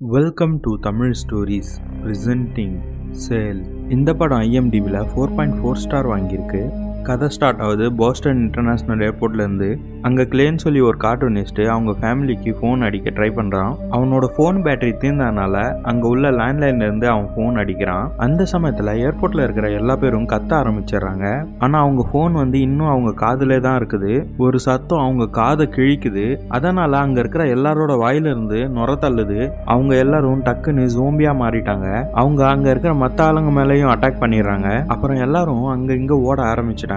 Welcome to Tamil stories presenting sale. இந்த படம் IMDbல 4.4 star வாங்கியிருக்கு. கதை ஸ்டார்ட் ஆகுது போஸ்டன் இன்டர்நேஷ்னல் ஏர்போர்ட்லேருந்து. அங்கே கிளேன்னு சொல்லி ஒரு கார்ட்டூனிஸ்ட்டு அவங்க ஃபேமிலிக்கு ஃபோன் அடிக்க ட்ரை பண்ணுறான். அவனோட ஃபோன் பேட்டரி தீர்ந்ததுனால அங்கே உள்ள லேண்ட்லைன்லேருந்து அவன் ஃபோன் அடிக்கிறான். அந்த சமயத்தில் ஏர்போர்ட்டில் இருக்கிற எல்லா பேரும் கத்த ஆரம்பிச்சிடுறாங்க. ஆனால் அவங்க ஃபோன் இன்னும் அவங்க காதிலே தான் இருக்குது. ஒரு சத்தம் அவங்க காதை கிழிக்குது. அதனால் அங்கே இருக்கிற எல்லாரோட வாயிலிருந்து நுர தள்ளுது. அவங்க எல்லாரும் டக்குன்னு ஜோம்பியாக மாறிட்டாங்க. அவங்க அங்கே இருக்கிற மற்ற ஆளுங்க மேலேயும் அட்டாக் பண்ணிடுறாங்க. அப்புறம் எல்லாரும் அங்கே இங்கே ஓட ஆரம்பிச்சிட்டாங்க.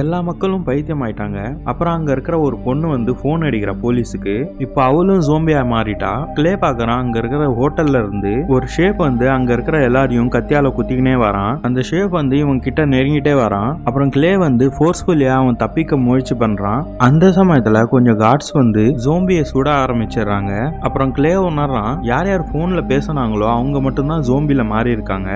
எல்லா மக்களும் பைத்தியம் ஆயிட்டாங்க. அப்புறம் அங்கே இருக்கிற ஒரு பொண்ணு ஃபோன் அடிக்கிற போலீஸுக்கு. இப்போ அவளும் ஜோம்பியா மாறிட்டா. கிளே பார்க்கறான். அங்கே இருக்கிற ஹோட்டல்ல இருந்து ஒரு ஷேப் அங்கே இருக்கிற எல்லாரையும் கத்தியால குத்திக்கினே வரான். அந்த ஷேப் இவன் கிட்ட நெருங்கிட்டே வரான். அப்புறம் கிளே ஃபோர்ஸ்ஃபுல்லியா அவன் தப்பிக்க முயற்சி பண்றான். அந்த சமயத்துல கொஞ்சம் கார்ட்ஸ் ஜோம்பியை சுட ஆரம்பிச்சிடுறாங்க. அப்புறம் கிளே உணர்றான், யார் யார் போன்ல பேசினாங்களோ அவங்க மட்டும்தான் ஜோம்பில மாறி இருக்காங்க.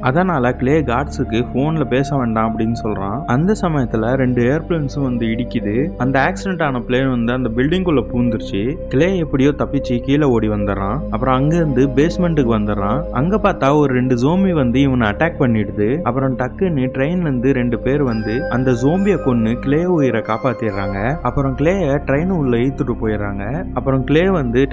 அதனால கிளே கார்ட்ஸுக்கு போன்ல பேச வேண்டாம் அப்படின்னு சொல்றான். அந்த சமயத்துல 2 ஏர்பிளேன்ஸும் இடிக்குது. அந்த ஆக்சிடென்ட் ஆன பிளேன் அந்த பில்டிங்குள்ள பூந்துருச்சு. கிளே எப்படியோ தப்பிச்சு கீழே ஓடி வந்துடுறான். அப்புறம் அங்கிருந்து பேஸ்மெண்ட்டுக்கு வந்துடுறான். அங்க பார்த்தா ஒரு 2 ஜோம்பி இவனை அட்டாக் பண்ணிடுது. அப்புறம் டக்குன்னு ட்ரெயின்ல இருந்து 2 பேர் அந்த ஜோம்பியை கொன்னு கிளே உயிரை காப்பாத்திடுறாங்க. அப்புறம் கிளேய ட்ரெயின் உள்ள இழுத்துட்டு போயிடுறாங்க. அப்புறம் கிளே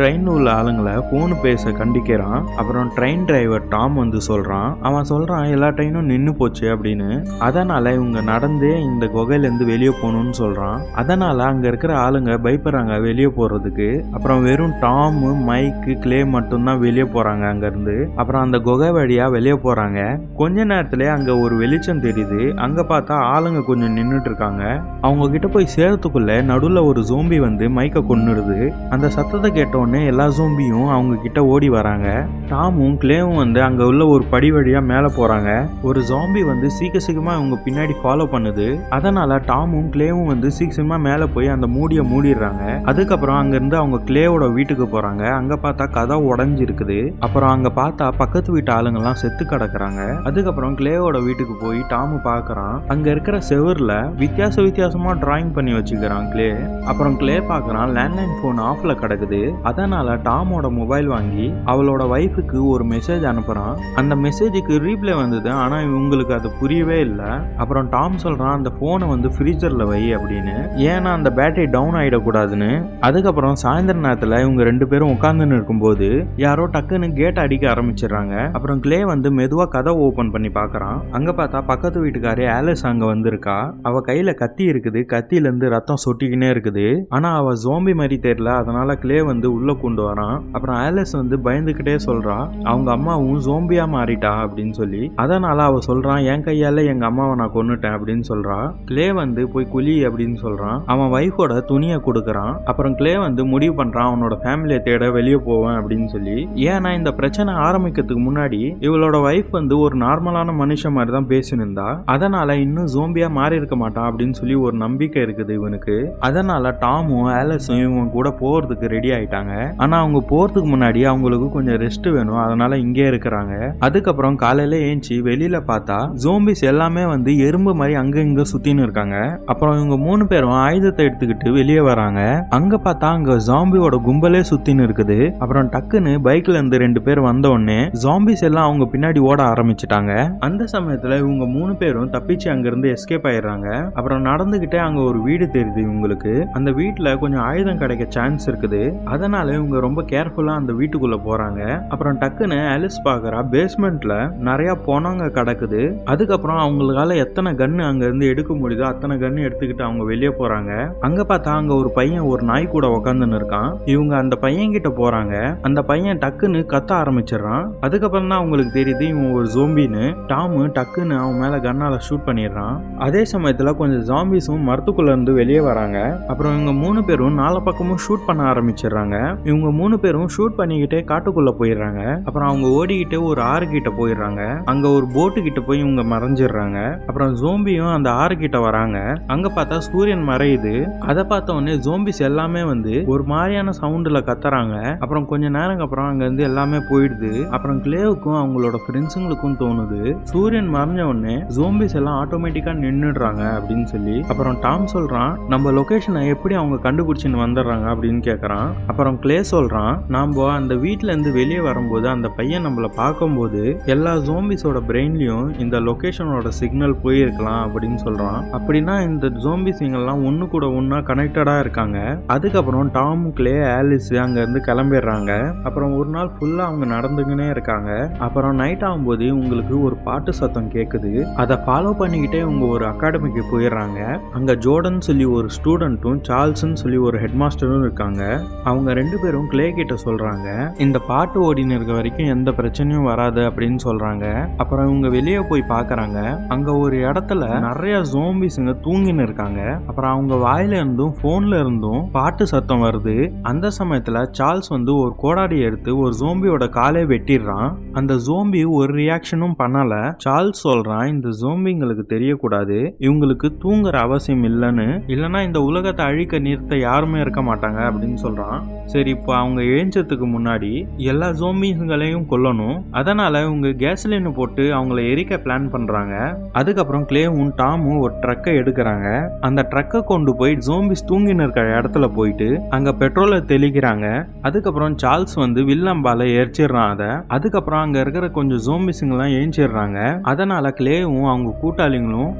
ட்ரெயின் உள்ள ஆளுங்களை போன் பேச கண்டிக்கிறான். அப்புறம் ட்ரெயின் டிரைவர் டாம் சொல்றான், அவன் சொல்றான் எல்லா ட்ரெயினும் நின்று போச்சு அப்படின்னு. அதனால இவங்க நடந்தே இந்த குகையிலேருந்து வெளியே போகணும்னு சொல்றான். அதனால அங்க இருக்கிற ஆளுங்க பயப்படுறாங்க வெளியே போறதுக்கு. அப்புறம் வெறும் டாம், மைக்கு, கிளே மட்டும்தான் வெளியே போறாங்க அங்க இருந்து. அப்புறம் அந்த குகை வழியா வெளியே போறாங்க. கொஞ்ச நேரத்திலே அங்க ஒரு வெளிச்சம் தெரியுது. அங்க பார்த்தா ஆளுங்க கொஞ்சம் நின்றுட்டு இருக்காங்க. அவங்க கிட்ட போய் சேர்த்துக்குள்ள நடுவில் ஒரு ஜோம்பி மைக்க கொன்னுடுது. அந்த சத்தத்தை கேட்டோடனே எல்லா ஜோம்பியும் அவங்க கிட்ட ஓடி வராங்க. டாமும் கிளேவும் அங்க உள்ள ஒரு படி வழியா மேல போறாங்க. ஒரு ஜாம்பி சீக்கிரமா இவங்க பின்னாடி ஃபாலோ பண்ணுது. அதனால டாமும் கிளேவும் சீக்கிரமா மேல போய் அந்த மூடியை மூடிடுறாங்க. அதுக்கப்புறம் அங்க இருந்து அவங்க கிளேவோட வீட்டுக்கு போறாங்க. அங்க பார்த்தா கதை உடஞ்சி இருக்குது. அப்புறம் அங்க பார்த்தா பக்கத்து வீட்டு ஆளுங்க எல்லாம் செத்து கிடக்குறாங்க. அதுக்கப்புறம் கிளேவோட வீட்டுக்கு போய் டாமு பாக்குறான். அங்க இருக்கிற செவர்ல வித்தியாசமா டிராயிங் பண்ணி வச்சுக்கிறான் கிளே. அப்புறம் கிளே பாக்குறான், லேண்ட்லைன் போன் ஆஃப்ல கிடக்குது. அதனால டாமோட மொபைல் வாங்கி அவளோட வைஃபுக்கு ஒரு மெசேஜ் அனுப்புறான். அந்த மெசேஜுக்கு ரீப்ளே வந்தது. ஆனா இவங்களுக்கு அது புரியவே இல்லை. அப்புறம் டாம் சொல்றான், அந்த போனை ஃப்ரீசர்ல வை அப்படின்னு. ஏன்னா அந்த பேட்டரி டவுன் ஆயிடக்கூடாதுன்னு. அதுக்கப்புறம் சாயந்தர நேரத்துல இவங்க 2 பேரும் உட்கார்ந்துன்னு இருக்கும்போது யாரோ டக்குன்னு கேட் அடிக்க ஆரம்பிச்சிடுறாங்க. அப்புறம் கிளே மெதுவா கதை ஓபன் பண்ணி பாக்குறான். அங்க பார்த்தா பக்கத்து வீட்டுக்காரி ஆலிஸ் அங்க வந்திருக்கா. அவ கையில கத்தி இருக்குது. கத்தியில இருந்து ரத்தம் சொட்டிக்கினே இருக்குது. ஆனா அவ ஜோம்பி மாதிரி தெரியல. அதனால கிளே உள்ள கொண்டு வரான். அப்புறம் ஆலிஸ் பயந்துகிட்டே சொல்றா, அவங்க அம்மாவும் ஜோம்பியா மாறிட்டா அப்படின்னு சொல்லி. அதனால அவ சொல்றான், என் கையால எங்க அம்மாவை நான் கொன்னுட்டேன் அப்படின்னு சொல்றா. கிளே போய் குழி அப்படின்னு சொல்றான். அவன் வைஃபோட துணியை கொடுக்கறான். அப்புறம் கிளே முடிவு பண்றான், அவனோட ஃபேமிலியை தேட வெளியே போவேன் அப்படின்னு சொல்லி. ஏன்னா இந்த பிரச்சனை ஆரம்பிக்கிறதுக்கு முன்னாடி இவளோட வைஃப் ஒரு நார்மலான மனுஷன் மாதிரி தான் பேசினிருந்தா. அதனால இன்னும் ஜோம்பியா மாறி இருக்க மாட்டான் அப்படின்னு சொல்லி ஒரு நம்பிக்கை இருக்குது இவனுக்கு. அதனால டாமும் ஆலிஸும் இவன் கூட போறதுக்கு ரெடி ஆயிட்டாங்க. ஆனா அவங்க போறதுக்கு முன்னாடி அவங்களுக்கு கொஞ்சம் ரெஸ்ட் வேணும். அதனால இங்கே இருக்கிறாங்க. அதுக்கப்புறம் காலையில ஏஞ்சி வெளியில பார்த்தா ஜோம்பிஸ் எல்லாமே எறும்பு மாதிரி அங்க இங்க சுத்தின்னு இருக்காங்க. அப்புறம் இவங்க 3 பேரும் ஆயுதத்தை எடுத்துக்கிட்டு வெளியே வராங்க. அங்க பார்த்தா அங்க ஜாம்பியோட கும்பலே சுத்தின்னு இருக்குது. அப்புறம் டக்குன்னு பைக்ல இருந்து 2 பேர் வந்த உடனே ஜாம்பிஸ் எல்லாம் அவங்க பின்னாடி ஓட ஆரம்பிச்சிட்டாங்க. அந்த சமயத்துல இவங்க 3 பேரும் தப்பிச்சு அங்க இருந்து எஸ்கேப் ஆயிடுறாங்க. அப்புறம் நடந்துகிட்டே அங்க ஒரு வீடு தெரியுது இவங்களுக்கு. அந்த வீட்டுல கொஞ்சம் ஆயுதம் கிடைக்க சான்ஸ் இருக்குது. அதனால இவங்க ரொம்ப கேர்ஃபுல்லா அந்த வீட்டுக்குள்ள போறாங்க. அப்புறம் டக்குன்னு ஆலிஸ் பாக்குறா, பேஸ்மெண்ட்ல நிறைய பொணங்க கிடக்குது. அதுக்கப்புறம் அவங்களால எத்தனை கன்னு அங்க இருந்து எடுக்க முடியுதோ அத்தனை கன்னு எடுத்துக்கிட்டு அவங்க வெளியே போறாங்க. அங்க பார்த்தா அங்க ஒரு பையன் ஒரு நாய் கூட உட்காந்துன்னு இருக்கான். இவங்க அந்த பையன் கிட்ட போறாங்க. அந்த பையன் டக்குன்னு கத்த ஆரம்பிச்சிடறான். அதுக்கப்புறம் தான் அவங்களுக்கு தெரியுது இவன் ஒரு ஜோம்பின்னு. டாமு டக்குன்னு அவன் மேல கன்னால ஷூட் பண்ணிடுறான். அதே சமயத்துல கொஞ்சம் ஜாம்பிஸும் மரத்துக்குள்ள இருந்து வெளியே வராங்க. அப்புறம் இவங்க 3 பேரும் 4 பக்கமும் ஷூட் பண்ண ஆரம்பிச்சிடுறாங்க. இவங்க 3 பேரும் ஷூட் பண்ணிக்கிட்டே காட்டுக்குள்ள போயிடுறாங்க. அப்புறம் அவங்க ஓடிக்கிட்டே ஒரு ஆறு கிட்ட போயிடுறாங்க. அங்க ஒரு போட்டு கிட்ட போய் இவங்க மறைஞ்சிடுறாங்க. அப்புறம் ஜோம்பியும் அந்த ஆறு கிட்ட வராங்க. அங்க பார்த்தா சூரியன் மறையுது. அதை பார்த்த உடனே ஜோம்பிஸ் எல்லாமே வந்து ஒரு மாதிரியான சவுண்ட்ல கத்துறாங்க. அப்புறம் கொஞ்ச நேரம் அப்புறம் அங்க இருந்து எல்லாமே போயிடுது. அப்புறம் கிளேவுக்கும் அவங்களோட ஃப்ரெண்ட்ஸுங்களுக்கும் தோணுது சூரியன் மறைஞ்ச உடனே ஜோம்பிஸ் எல்லாம் ஆட்டோமேட்டிக்கா நின்னுடுறாங்க அப்படின்னு சொல்லி. அப்புறம் டாம் சொல்றான் நம்ம லொகேஷனை எப்படி அவங்க கண்டுபிடிச்சின்னு வந்துடுறாங்க அப்படின்னு கேட்கறான். அப்புறம் கிளே சொல்றான் நாம அந்த வீட்டுல இருந்து வெளியே வரும்போது அந்த பையன் நம்மள பார்க்கும்போது எல்லா ஜோம்பிஸோட பிரெயின்லயும் இந்த லொகேஷனோட சிக்னல் போயிருக்கலாம் அப்படின்னு சொல்றான். அப்படின்னா இந்த ஜோம்பிஸிங்கெல்லாம் ஒண்ணு கூட ஒன்னா கனெக்டடா இருக்காங்க. அதுக்கப்புறம் டாம், கிளே, ஆலிஸ் அங்க இருந்து கிளம்பிடுறாங்க. அப்புறம் ஒரு நாள் ஃபுல்லா அவங்க நடந்துக்கினே இருக்காங்க. அப்புறம் நைட் ஆகும்போது உங்களுக்கு ஒரு பாட்டு சத்தம் கேக்குது. அதை ஃபாலோ பண்ணிக்கிட்டே இவங்க ஒரு அகாடமிக்கு போயிடுறாங்க. அங்க ஜோர்டன் சொல்லி ஒரு ஸ்டூடெண்ட்டும் சார்ல்ஸ்ன்னு சொல்லி ஒரு ஹெட் மாஸ்டரும் இருக்காங்க. அவங்க ரெண்டு பேரும் கிளே கிட்ட சொல்றாங்க இந்த பாட்டு ஓடின்னு இருக்க வரைக்கும் எந்த பிரச்சனையும் வராது அப்படின்னு சொல்றாங்க. அப்புறம் இவங்க வெளியே போய் பாக்குறாங்க. அங்க ஒரு இடத்துல நிறைய ஜோம்பிஸுங்க தூங்கின்னு இருக்காங்க. அப்புறம் அவங்க வாயில இருந்தும் போன்ல இருந்தும் பாட்டு சத்தம் வருது. அந்த சமயத்துல சார்ல்ஸ் வந்து ஒரு கோடாடி எடுத்து ஒரு ஜோம்பியோட காலை வெட்டிடுறான். அந்த ஜோம்பி ஒரு ரியாக்ஷனும் பண்ணல. சார்ல்ஸ் சொல்றான் இந்த ஜோம்பிங்களுக்கு தெரியக்கூடாது இவங்களுக்கு தூங்குற அவசியம் இல்லைன்னு, இல்லைன்னா இந்த உலகத்தை அழிக்க நிறுத்த யாருமே இருக்க மாட்டாங்க அப்படின்னு சொல்றான். சரி இப்போ அவங்க எழுந்ததுக்கு முன்னாடி எல்லா ஜோம்பிங்களையும் கொல்லணும். அதனால இவங்க கேஸ்லின் போட்டு அவங்கள எரிக்க பிளான் பண்றாங்க. அதுக்கப்புறம் கிளேவும் டாமும் ஒரு ட்ரக்கை எடுக்கிறாங்க. அந்த ட்ரக்கை கொண்டு போய் ஜோம்பிஸ் தூங்கின்னு இருக்கிற இடத்துல போயிட்டு அங்க பெட்ரோலை தெளிக்கிறாங்க. அதுக்கப்புறம் சார்ல்ஸ் வந்து வில்லம்பால எரிச்சிடுறான் அதை. அதுக்கப்புறம் அங்க இருக்கிற கொஞ்சம் ஜோம்பிஸுங்கெல்லாம் எழுந்திடுறாங்க. அதனால கிளேவும் அவங்க கூட்டாளிகளும்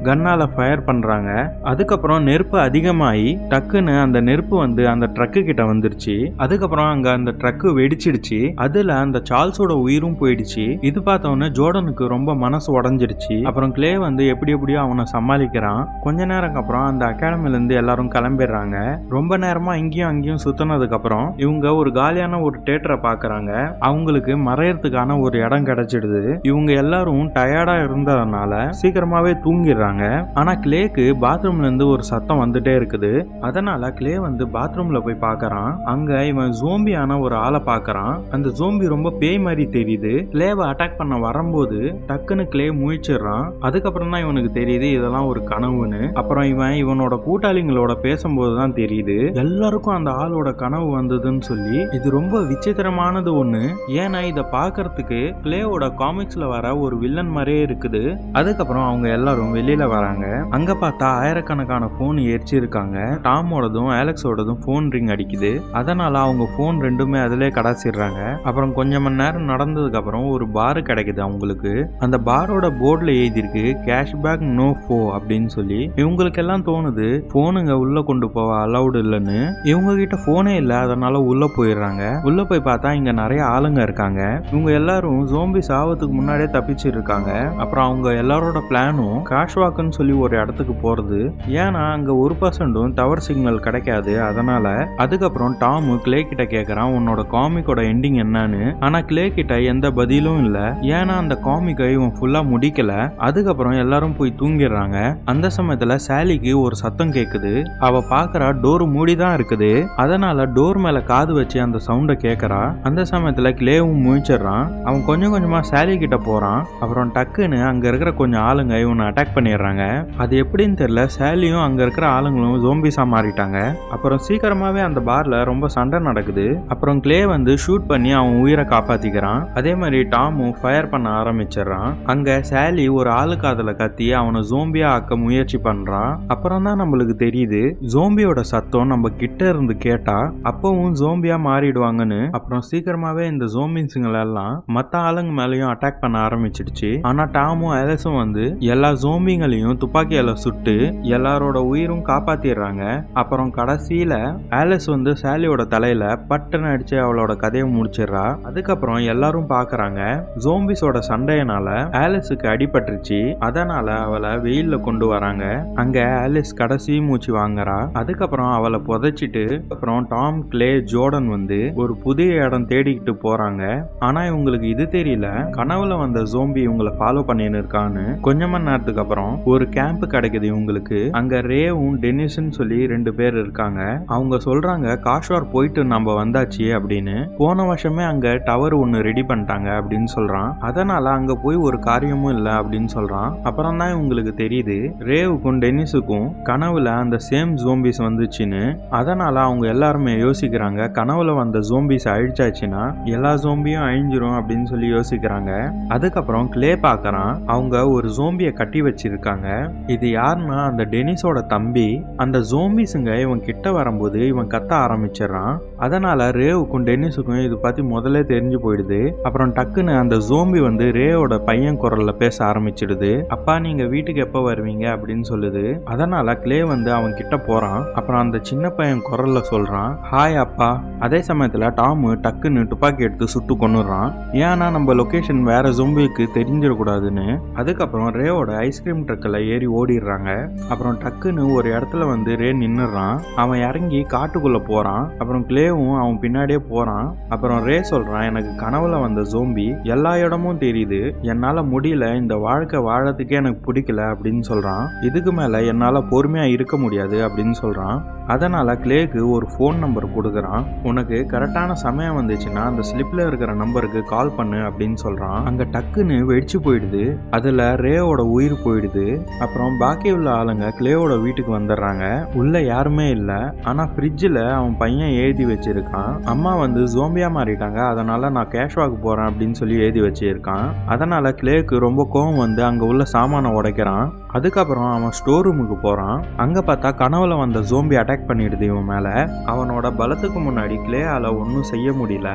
கன்னால ஃபயர் பண்றாங்க. அதுக்கப்புறம் நெருப்பு அதிகமாகி டக்குன்னு அந்த நெருப்பு வந்து அந்த ட்ரக்கு கிட்ட வந்துருச்சு. அதுக்கப்புறம் அங்க அந்த ட்ரக்கு வெடிச்சிடுச்சு. அதுல அந்த சார்ல்ஸோட உயிரும் போயிடுச்சு. இது பார்த்தவொடனே ஜோர்டனுக்கு ரொம்ப மனசு உடஞ்சிடுச்சு. அப்புறம் கிளே வந்து எப்படியோ அவனை சமாளிக்கிறான். கொஞ்ச நேரம் அப்புறம் அந்த அகாடமில இருந்து எல்லாரும் கிளம்பிடுறாங்க. ரொம்ப நேரமா இங்கேயும் அங்கேயும் சுத்தினதுக்கு அப்புறம் இவங்க ஒரு காலியான ஒரு தியேட்டரை பாக்குறாங்க. அவங்களுக்கு மறையறதுக்கான ஒரு இடம் கிடைச்சிடுது. இவங்க எல்லாரும் டயர்டா இருந்ததுனால சீக்கிரமாவே தூங்கிடுறாங்க. ஆனா கிளேக்கு பாத்ரூம்ல இருந்து ஒரு சத்தம் வந்துட்டே இருக்குது. அதனால கிளே வந்து பாத்ரூம்ல போய் பாக்குறான். அங்க இவன் ஜோம்பியான ஒரு ஆளை பாக்குறான். அந்த ஜோம்பி ரொம்ப பேய் மாதிரி தெரியுது. கிளேவை அட்டாக் பண்ண வரும்போது டக்குன்னு கிளே முழிச்சிடுறான். அதுக்கப்புறம் தான் இவனுக்கு தெரியுது இதெல்லாம் ஒரு கனவுன்னு. அப்புறம் இவனோட கூட்டாளிங்களோட பேசும்போதுதான் தெரியுது எல்லாருக்கும் அந்த ஆளோட கனவு வந்ததுன்னு சொல்லி. இது ரொம்ப விசித்திரமானது ஒண்ணு. ஏன்னா இதை பாக்குறதுக்கு கிளேவோட காமிக்ஸ்ல வர ஒரு வில்லன் மாதிரியே இருக்குது. அதுக்கப்புறம் அவங்க எல்லாரும் வெளியில வராங்க. அங்க பார்த்தா ஆயிரக்கணக்கான போன் எரிச்சு இருக்காங்க. டாமோடதும் அலெக்ஸோடதும் போன் ரிங் அடிக்குது. அதனால அவங்க போன் ரெண்டுமே அதிலே கடாசிடுறாங்க. அப்புறம் கொஞ்சம் மணி நேரம் நடந்ததுக்கு அப்புறம் ஒரு பாரு கிடைக்குது அவங்களுக்கு. அந்த பாரோட போர்டுல எழுதிருக்கு கேஷ்பேக் நோ ஃபோ அப்படின்னு சொல்லி. இவங்களுக்கு எல்லாம் தோணுது போனுங்க உள்ள கொண்டு போக அலௌடு இல்லைன்னு. இவங்க கிட்ட போனே இல்லை. அதனால உள்ள போயிடுறாங்க. உள்ள போய் பார்த்தா இங்க நிறைய ஆளுங்க இருக்காங்க. இவங்க எல்லாரும் ஜோம்பி சாவத்துக்கு முன்னாடியே தப்பிச்சு இருக்காங்க. அப்புறம் அவங்க எல்லாரோட பிளானும் காஷ்வாக்குன்னு சொல்லி ஒரு இடத்துக்கு போறது. ஏன்னா அங்க 1% டவர் சிக்னல் கிடைக்காது. அதனால அதுக்கப்புறம் டாம் கிளே கிட்ட கேக்குறான் உன்னோட காமிக்கோட எண்டிங் என்னன்னு. ஆனா கிளே கிட்ட எந்த பதிலும் இல்ல. ஏன்னா அந்த காமிக்கை இவன் ஃபுல்லா முடிக்கல. அதுக்கப்புறம் எல்லாரும் போய் தூங்கிடுறாங்க. அந்த சமயத்துல சாலிக்கு ஒரு சத்தம் கேக்குது. அவ பாக்குறா டோர் மூடிதான் இருக்குது. அதனால டோர் மேல காது வச்சு அந்த சவுண்ட கேக்குறா. அந்த சமயத்துல கிளேவும் முழிச்சிடுறான். அவன் கொஞ்சம் கொஞ்சமா சாலி கிட்ட போறான். அப்புறம் டக்குன்னு அங்க இருக்கிற கொஞ்சம் ஆளுங்க இவனை அட்டாக் பண்ணிடுறாங்க. அது எப்படின்னு தெரியல. சாலியும் அங்க இருக்கிற ஆளுங்களும் ஜோம்பிஸா மாறிட்டாங்க. அப்புறம் சீக்கிரமாவே அந்த பார்ல ரொம்ப சண்டை நடக்குது. அப்புறம் கிளே வந்து ஷூட் பண்ணி அவன் உயிரை காப்பாத்திக்கிறான். அதே மாதிரி டாமும் ஃபயர் பண்ண ஆரம்பிச்சிடறான். அங்க சாலி ஒரு ஆளுக்கு அதுல கத்தி அவனை ஜோம்பியா ஆக்க முயற்சி பண்றான். அப்புறம் தான் நம்மளுக்கு தெரியுது ஜோம்பியோட சத்தம் நம்ம கிட்ட இருந்து கேட்டா அப்பவும் ஜோம்பியா மாறிடுவாங்கன்னு. அப்புறம் சீக்கிரமாவே இந்த ஜோம்பின்ஸுங்களை எல்லாம் மத்த ஆளுங்க மேலயும் அட்டாக் பண்ண ஆரம்பிச்சிடுச்சு. ஆனா டாமும் அலெக்ஸும் வந்து எல்லா ஜோம்பிங்களையும் துப்பாக்கியால சுட்டு எல்லாரோட உயிரும் காப்பாத்திடுறாங்க. அப்புறம் கடைசியில ஆலிஸ் வந்து சாலியோட தலையில பட்டுன்னு அடிச்சு அவளோட கதையை முடிச்சிடறா. அதுக்கப்புறம் எல்லாரும் பாக்குறாங்க ஜோம்பிஸோட சண்டையினால ஆலிஸுக்கு அடிபட்டுருச்சு. அதனால அவளை வெயில்ல கொண்டு வராங்க. அங்க ஆலிஸ் கடைசி மூச்சு வாங்குறா. அதுக்கப்புறம் அவளை புதைச்சிட்டு அப்புறம் டாம், கிளே, ஜோர்டன் வந்து ஒரு புதிய இடம் தேடிக்கிட்டு போறாங்க. ஆனா இவங்களுக்கு இது தெரியல கனவுல வந்த ஜோம்பி இவங்களை ஃபாலோ பண்ணின்னு இருக்கான்னு. கொஞ்ச மணி நேரத்துக்கு அப்புறம் ஒரு கேம்ப் கிடைக்குது இவங்களுக்கு. அங்க ரேவும் டெனிஸ்ன்னு சொல்லி 2 பேர் இருக்காங்க. அவங்க சொல்றாங்க காஷ்வார் போயிட்டு நம்ம வந்தாச்சு அப்படின்னு. போன வருஷமே அங்க டவர் ஒன்னு ரெடி பண்ணிட்டாங்க அப்படின்னு சொல்றான். அதனால அதனால அங்க போய் ஒரு காரியமும் இல்லை அப்படின்னு சொல்றான். அப்புறம் தான் இவங்களுக்கு தெரியுது ரேவுக்கும் டெனிஸுக்கும் கனவுல அந்த சேம் ஜோம்பிஸ் வந்துச்சுன்னு. அதனால அவங்க எல்லாருமே யோசிக்கிறாங்க கனவுல வந்த ஜோம்பிஸ் அழிச்சாச்சுன்னா எல்லா ஜோம்பியும் அழிஞ்சிரும் அப்படின்னு சொல்லி யோசிக்கிறாங்க. அதுக்கப்புறம் கிளே பார்க்கறான், அவங்க ஒரு ஜோம்பியை கட்டி வச்சிருக்காங்க. இது யாருன்னா அந்த டெனிஸோட தம்பி. அந்த ஜோம்பிஸுங்க இவன் கிட்ட வரும்போது இவன் கத்த ஆரம்பிச்சிடறான். அதனால ரேவுக்கும் டெனிஸுக்கும் இது பத்தி முதல்ல தெரிஞ்சு போயிடுது. அப்புறம் டக்குன்னு அந்த ஜோம்பி வந்து ரேவோட பையன் குரல்ல பேச ஆரம்பிச்சிடுது. அப்பா நீங்க வீட்டுக்கு எப்ப வருவீங்க அப்படின்னு சொல்லுது. அதனால கிளே வந்து அவன் கிட்ட போறான். அப்புறம் அந்த சின்ன பையன் குரல்ல சொல்றான், ஹாய் அப்பா. அதே சமயத்துல டாம் டக்குன்னு துப்பாக்கி எடுத்து சுட்டு கொன்னுறான். ஏன்னா நம்ம லொகேஷன் வேற ஜோம்பிக்கு தெரிஞ்சிடக்கூடாதுன்னு. அதுக்கப்புறம் ரேவோட ஐஸ்கிரீம் ட்ரக்கில் ஏறி ஓடிடுறாங்க. அப்புறம் டக்குன்னு ஒரு இடத்துல வந்து ரே நின்னுறான். அவன் இறங்கி காட்டுக்குள்ள போறான். அப்புறம் கிளேவும் அவன் பின்னாடியே போறான். அப்புறம் ரே சொல்றான், எனக்கு கனவுல வந்த ஜோம்பி எல்லா இடமும் தெரியுது, என்னால முடியல, இந்த வாழ்க்கை வாழறதுக்கே எனக்கு பிடிக்கல அப்படின்னு சொல்றான். இதுக்கு மேல என்னால பொறுமையா இருக்க முடியாது அப்படின்னு சொல்றான். அதனால கிளேக்கு ஒரு ஃபோன் நம்பர் கொடுக்குறான். உனக்கு கரெக்டான சமயம் வந்துச்சுன்னா அந்த ஸ்லிப்ல இருக்கிற நம்பருக்கு கால் பண்ணு அப்படின்னு சொல்றான். அங்க டக்குன்னு வெடிச்சு போயிடுது. அதுல ரேவோட உயிர் போயிடுது. அப்புறம் பாக்கி உள்ள ஆளுங்க கிளேவோட வீட்டுக்கு வந்துடுறாங்க. உள்ள யாருமே இல்ல. ஆனா ஃப்ரிட்ஜில் அவன் பையன் எழுதி வச்சிருக்கான், அம்மா வந்து ஜோம்பியா மாறிட்டாங்க, அதனால நான் கேஷ்வாக்கு போறேன் அப்படின்னு சொல்லி எழுதி வச்சிருக்கான். அதனால கிளேக்கு ரொம்ப கோவம் வந்து அங்க உள்ள சாமானை உடைக்கிறான். அதுக்கப்புறம் அவன் ஸ்டோர் ரூமுக்கு போறான். அங்க பார்த்தா கனவுல வந்த ஜோம்பி அட்டாக் பண்ணிடுது இவன் மேல. அவனோட பலத்துக்கு முன்னாடி கிளேயால ஒன்றும் செய்ய முடியல.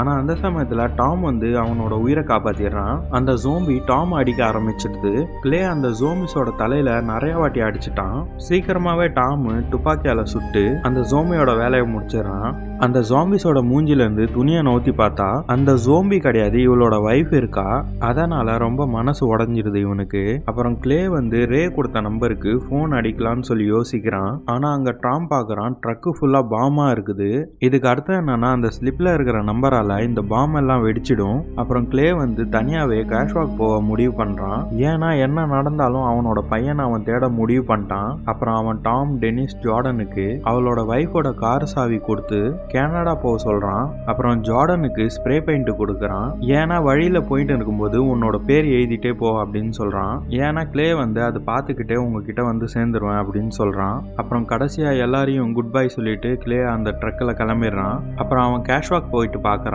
ஆனா அந்த சமயத்துல டாம் வந்து அவனோட உயிரை காப்பாத்திடுறான். அந்த ஜோம்பி டாம் அடிக்க ஆரம்பிச்சிடுது. கிளே அந்த ஜோம்பிஸோட தலையில நிறைய வாட்டி அடிச்சுட்டான். சீக்கிரமாவே டாம் துப்பாக்கியால சுட்டு அந்த ஜோம்பியோட வேலையை முடிச்சிடறான். அந்த ஜோம்பிஸோட மூஞ்சில இருந்து துணியை நோத்தி பார்த்தா அந்த ஜோம்பி கிடையாது, இவளோட வைஃப் இருக்கா. அதனால ரொம்ப மனசு உடஞ்சிருது இவனுக்கு. அப்புறம் கிளே வந்து ரே கொடுத்த நம்பருக்கு போன் அடிக்கலாம்னு சொல்லி யோசிக்கிறான். ஆனா அங்க டாம் பாக்குறான், ட்ரக்கு ஃபுல்லா பாமா இருக்குது. இதுக்கு அர்த்தம் என்னன்னா அந்த ஸ்லிப்ல இருக்கிற நம்பரால இந்த பாம் எல்லாம் வெடிச்சிடும். அப்புறம் கிளே வந்து தனியாவே கேஷ்வாக் போக முடிவு பண்றான். ஏன்னா என்ன நடந்தாலும் அவனோட பையனை அவன் தேட முடிவு பண்ணிட்டான். அப்புறம் அவன் டாம், டெனிஸ், ஜார்டனுக்கு அவளோட வைஃபோட கார் சாவி கொடுத்து கனடா போக சொல்றான். அப்புறம் ஜார்டனுக்கு ஸ்ப்ரே பெயிண்ட் கொடுக்கறான். ஏன்னா வழியில போயிட்டு இருக்கும்போது உன்னோட பேர் எழுதிட்டே போ அப்படின்னு சொல்றான். ஏன்னா கிளே வந்து அதை பார்த்துக்கிட்டே உங்ககிட்ட வந்து சேர்ந்துருவேன் அப்படின்னு சொல்றான். அப்புறம் கடைசியா எல்லாரையும் குட் பை சொல்லிட்டு கிளே அந்த ட்ரக்கில் கிளம்பிடுறான். அப்புறம் அவன் கேஷ்வாக் போயிட்டு பார்க்கறான்.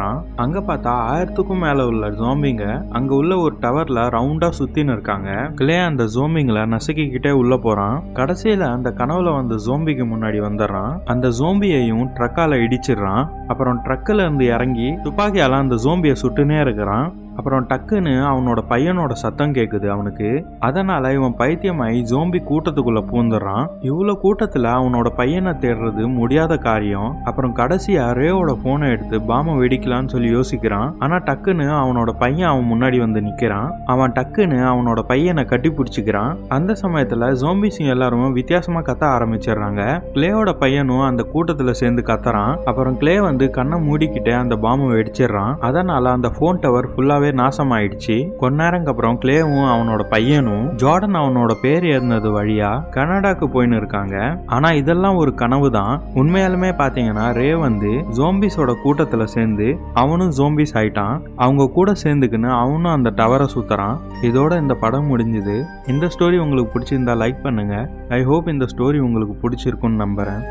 அங்க பார்த்தா 1000க்கும் மேல உள்ள ஜோம்பிங்க அங்க உள்ள ஒரு டவர்ல ரவுண்டா சுத்தின்னு இருக்காங்க. கிளே அந்த ஜோம்பிங்களை நசுக்கிக்கிட்டே உள்ள போறான். கடைசியில அந்த கனவுல வந்த ஜோம்பிக்கு முன்னாடி வந்துடுறான். அந்த ஜோம்பியையும் ட்ரக்கால இடிச்சிடுறான். அப்புறம் ட்ரக்கில் இருந்து இறங்கி துப்பாக்கியால அந்த ஜோம்பியை சுட்டுனே இருக்கிறான். அப்புறம் டக்குன்னு அவனோட பையனோட சத்தம் கேட்குது அவனுக்கு. அதனால இவன் பைத்தியமாயி ஜோம்பி கூட்டத்துக்குள்ள பூந்துடுறான். இவ்வளோ கூட்டத்துல அவனோட பையனை தேடுறது முடியாத காரியம். அப்புறம் கடைசியா ரேவோட போனை எடுத்து பாம வெடிக்கலான்னு சொல்லி யோசிக்கிறான். ஆனா டக்குன்னு அவனோட பையன் அவன் முன்னாடி வந்து நிக்கிறான். அவன் டக்குன்னு அவனோட பையனை கட்டி பிடிச்சிக்கிறான். அந்த சமயத்துல ஜோம்பிஸும் எல்லாரும் வித்தியாசமா கத்த ஆரம்பிச்சிடுறாங்க. கிளேயோட பையனும் அந்த கூட்டத்துல சேர்ந்து கத்துறான். அப்புறம் கிளே வந்து கண்ணை மூடிக்கிட்டே அந்த பாம்பை வெடிச்சிடுறான். அதனால அந்த போன் டவர் ஃபுல்லாவே நாசமாயிடுச்சு. கொஞ்ச நேரத்துக்கு அப்புறம் கிளேவும் அவனோட பையனும் ஜார்டன் அவனோட பேர் ஏறினது வழியா கனடாக்கு போயின்னு இருக்காங்க. ஆனா இதெல்லாம் ஒரு கனவு தான். உண்மையாலுமே பாத்தீங்கன்னா ரே வந்து ஜோம்பிஸோட கூட்டத்துல சேர்ந்து அவனும் ஜோம்பிஸ் ஆயிட்டான். அவங்க கூட சேர்ந்துக்குன்னு அவனும் அந்த டவரை சுத்துறான். இதோட இந்த படம் முடிஞ்சுது. இந்த ஸ்டோரி உங்களுக்கு பிடிச்சிருந்தா லைக் பண்ணுங்க. ஐ ஹோப் இந்த ஸ்டோரி உங்களுக்கு பிடிச்சிருக்குன்னு நம்புறேன்.